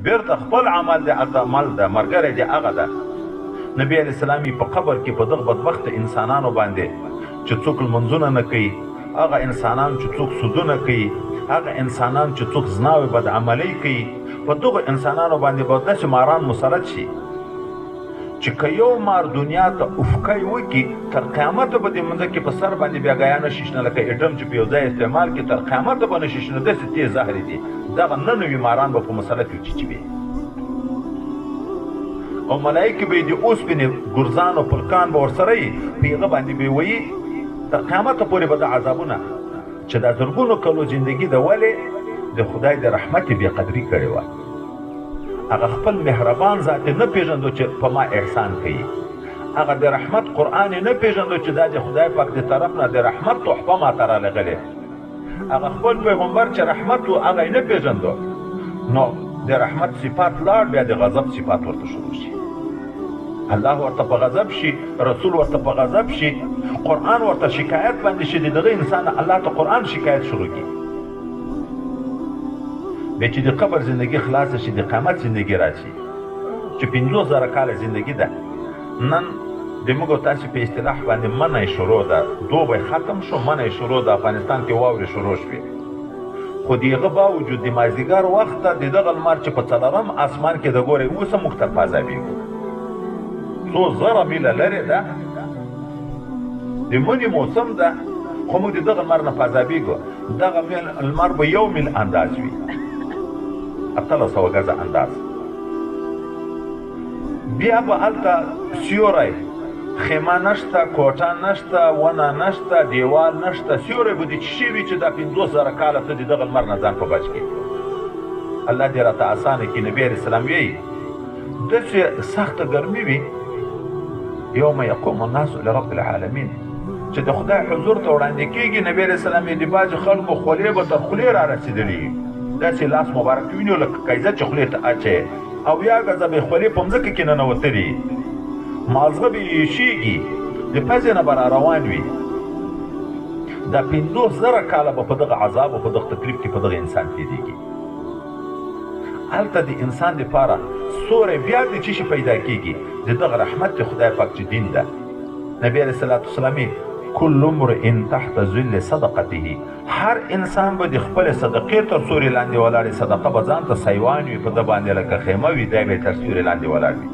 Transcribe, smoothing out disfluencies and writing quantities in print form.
بیرته خپل عمل دی هلته عمل ده ملګری دی هغه ده. نبی علیه السلام په قبر کې په دغه بدبخت انسانانو باندې چې څوک لمونځونه نه کوي، هغه انسانان چې څوک سودونه کوي، هغه انسانان چې څوک زنا او بدعملۍ کوي، په دغه انسانانو باندې به داسې ماران مسلط شي چې که یو مار دنیا ته افکۍ وکړي تر قیامته به دې منځه کې په سر باندې بیا ګیا نه شي شنه، لکه اټم چې په یو ځای استعمال کړي تر قیامته به نه شي شنه، داسې تېز زهرې دي. دغه نه نوي ماران به په مسلط وي چیچي او ملایکې به یې د اوسپنې ګرزان او پلکان به ورسره وي، په هغه باندې به یې ویي تر قیامته پورې به د عذابونه چې دا زرګونو کلو زندګي ده ولې د خدای د رحمت یې بېقدري کړې وه. هغه خپل مهربان ذات یې نه پېژندو چې په ما احسان کوي، هغه د رحمت قرآن یې نه پېژندو چې دا د خدای پاک د طرف نه د رحمت تحفه ما ته رالغلې، هغه خپل پیغمبر چې رحمت و هغه یې نه پېژندو، نو د رحمت صفات لاړ بیا د غضب صفات ورته شروع شي. الله ورته په غضب شي، رسول ورته په غضب شي، قرآن ورته شکایت باندې شي، دغه انسان الله ته قرآن شکایت شروع کړي. بیا چې د قبر زندگی خلاصه شي د قیامت زندگی راشي چې 50,000 کاله زندگی ده. نن د موږ او تاسې په اصطلاح باندې منی شروع ده، دوبی ختم شو، منی شروع ده، افغانستان کې واورې شروع شوې، خو د هغه باوجود د مازدیګر وخت ته د دغه لمر چې په 4م اسمان کې د ګورې اوس هم موږ ته فاضابېږو، څو زره میله لرې ده، د مني موسم ده، خو موږ د دغه لمر نه فاضابېږو. دغه لمر به 1 میل انداز وي، 1800 ګزه انداز. بیا به هلته سیوری، خیمه نشته، کوټه نشته، ونه نشته، دیوال نشته، سیوری به دې چې شي وي چې دا 50,000 کاله ته د دغه لمر نه ځان په بچ کړي. الله دې راته اسانه کړي. نبي علیه السلام وایي داسې سخته ګرمي وي یوم یقوم الناس لرب العالمین چې د خدای حضور ته وړاندې کېږي. نبي علیه السلام یې د بعضې خلکو خولې به تر خولې را رسېدلي وي، داسې لاس مبارک وینو لکه قیزه چې خولې ته اچوې، او یا ګزه به خولې په مځکه کې ننوتلي، مازغه به یې ایشېږي، د پزې نه به را روان وي. دا 50,000 کاله به په دغه عذاب او په دغه تکلیف کې په دغه انسان تېرېږي. هلته د انسان دپاره سوری بیا د څه شي پیدا کېږي؟ د دغه رحمت د خدای پاک چې دین ده. نبی علیه الصلاة والسلام کل امرئ تحت ظل صدقته، هر انسان به د خپلې صدقې تر سوري لاندې ولاړ وي، صدقه به ځان ته سیوان وي، په ده باندې لکه خیمه وي، دی به یې تر سوري لاندې ولاړ وي.